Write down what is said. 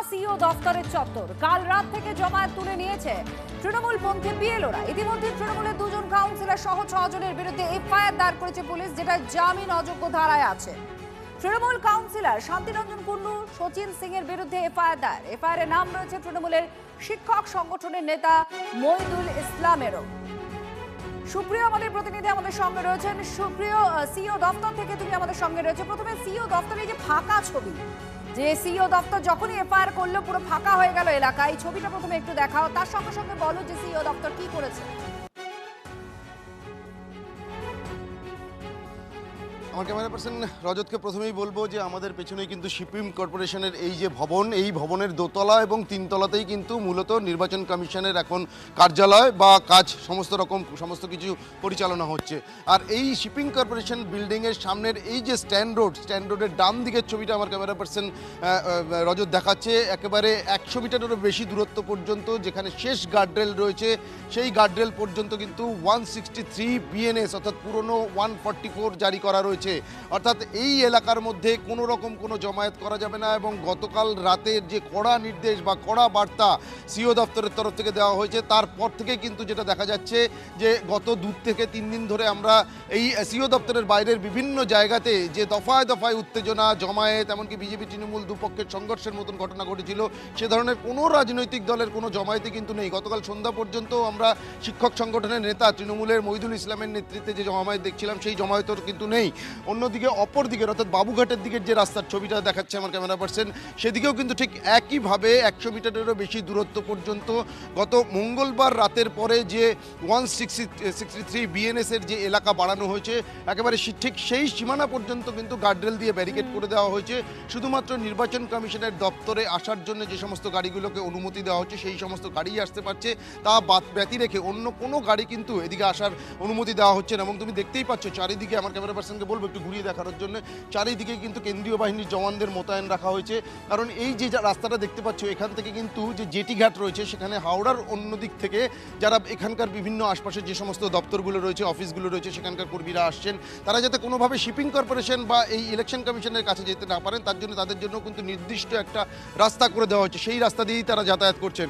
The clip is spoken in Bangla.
সিও দফতরের চত্বর। কাল রাত থেকে জমায়েত তুলে নিয়েছে তৃণমূলপন্থী বিএলওরা। ইতিমধ্যে তৃণমূলের দুজন কাউন্সিলর সহ 6 জনের বিরুদ্ধে এফআইআর দায়ের করেছে পুলিশ, যেটা জামিন অযোগ্য ধারায় আছে। তৃণমূল কাউন্সিলর শান্তিরঞ্জন কুন্ডু, সচিন সিং এর বিরুদ্ধে এফআইআর দায়ের। এফআইআর নাম রয়েছে তৃণমূলের শিক্ষক সংগঠনের নেতা মইদুল ইসলামেরও। সুপ্রিয় আমাদের প্রতিনিধি আমাদের সঙ্গে রয়েছেন। সুপ্রিয়, সিও দপ্তর থেকে তুমি আমাদের সঙ্গে রয়েছে। প্রথমে সিও দপ্তরে যে ফাঁকা ছবি, যে সিও দপ্তর যখনই এফআইআর করলো পুরো ফাঁকা হয়ে গেল এলাকা, এই ছবিটা প্রথমে একটু দেখাও, তার সঙ্গে সঙ্গে বলো যে সিও দপ্তর কি করেছে। আমার ক্যামেরা পার্সন রজতকে প্রথমেই বলবো যে আমাদের পেছনেই কিন্তু শিপিং কর্পোরেশনের এই যে ভবন, এই ভবনের দোতলা এবং তিনতলাতেই কিন্তু মূলত নির্বাচন কমিশনের এখন কার্যালয় বা কাজ সমস্ত কিছু পরিচালনা হচ্ছে। আর এই শিপিং কর্পোরেশন বিল্ডিংয়ের সামনের এই যে স্ট্যান্ড রোডের ডান দিকের ছবিটা আমার ক্যামেরা পার্সন রজত দেখাচ্ছে, একেবারে 100 মিটারেরও বেশি দূরত্ব পর্যন্ত যেখানে শেষ গার্ডরেল রয়েছে, সেই গার্ডরেল পর্যন্ত কিন্তু 163 বিএনএস অর্থাৎ পুরনো 144 জারি করা রয়েছে। অর্থাৎ এই এলাকার মধ্যে কোনো রকম কোনো জমায়েত করা যাবে না। এবং গতকাল রাতের যে কড়া নির্দেশ বা কড়া বার্তা সিও দপ্তরের তরফ থেকে দেওয়া হয়েছে, তারপর থেকে কিন্তু যেটা দেখা যাচ্ছে যে গত 2 থেকে 3 দিন ধরে আমরা এই সিও দপ্তরের বাইরের বিভিন্ন জায়গাতে যে দফায় দফায় উত্তেজনা, জমায়েত, এমনকি বিজেপি তৃণমূল দুপক্ষের সংঘর্ষের মতন ঘটনা ঘটেছিল, সে ধরনের কোনো রাজনৈতিক দলের কোনো জমায়েতই কিন্তু নেই। গতকাল সন্ধ্যা পর্যন্ত আমরা শিক্ষক সংগঠনের নেতা তৃণমূলের মইদুল ইসলামের নেতৃত্বে যে জমায়েত দেখছিলাম, সেই জমায়েতও কিন্তু নেই। অন্যদিকে অপর দিকে অর্থাৎ বাবুঘাটের দিকের যে রাস্তার ছবিটা দেখাচ্ছে আমার ক্যামেরা পার্সন, সেদিকেও কিন্তু ঠিক একইভাবে 100 মিটারেরও বেশি দূরত্ব পর্যন্ত গত মঙ্গলবার রাতের পরে যে 163 বিএনএস এর যে এলাকা বাড়ানো হয়েছে, একেবারে ঠিক সেই সীমানা পর্যন্ত কিন্তু গার্ডরেল দিয়ে ব্যারিকেড করে দেওয়া হয়েছে। শুধুমাত্র নির্বাচন কমিশনের দপ্তরে আসার জন্য যে সমস্ত গাড়িগুলোকে অনুমতি দেওয়া হচ্ছে, সেই সমস্ত গাড়ি আসতে পারছে, তা ব্যতি রেখে অন্য কোনো গাড়ি কিন্তু এদিকে আসার অনুমতি দেওয়া হচ্ছে না। এবং তুমি দেখতেই পাচ্ছ চারিদিকে, আমার ক্যামেরা পার্সনকে বলবো একটু ঘুরিয়ে দেখানোর জন্য, চারিদিকে কিন্তু কেন্দ্রীয় বাহিনীর জওয়ানদের মোতায়েন রাখা হয়েছে। কারণ এই যে রাস্তাটা দেখতে পাচ্ছ, এখান থেকে কিন্তু যে জেটি ঘাট রয়েছে, সেখানে হাওড়ার অন্য দিক থেকে যারা এখানকার বিভিন্ন আশপাশের যে সমস্ত দপ্তরগুলো রয়েছে, অফিসগুলো রয়েছে, সেখানকার কর্মীরা আসছেন, তারা যাতে কোনোভাবে শিপিং কর্পোরেশন বা এই ইলেকশন কমিশনের কাছে যেতে না পারেন, তার জন্য তাদের জন্য কিন্তু নির্দিষ্ট একটা রাস্তা করে দেওয়া হচ্ছে, সেই রাস্তা দিয়েই তারা যাতায়াত করছেন।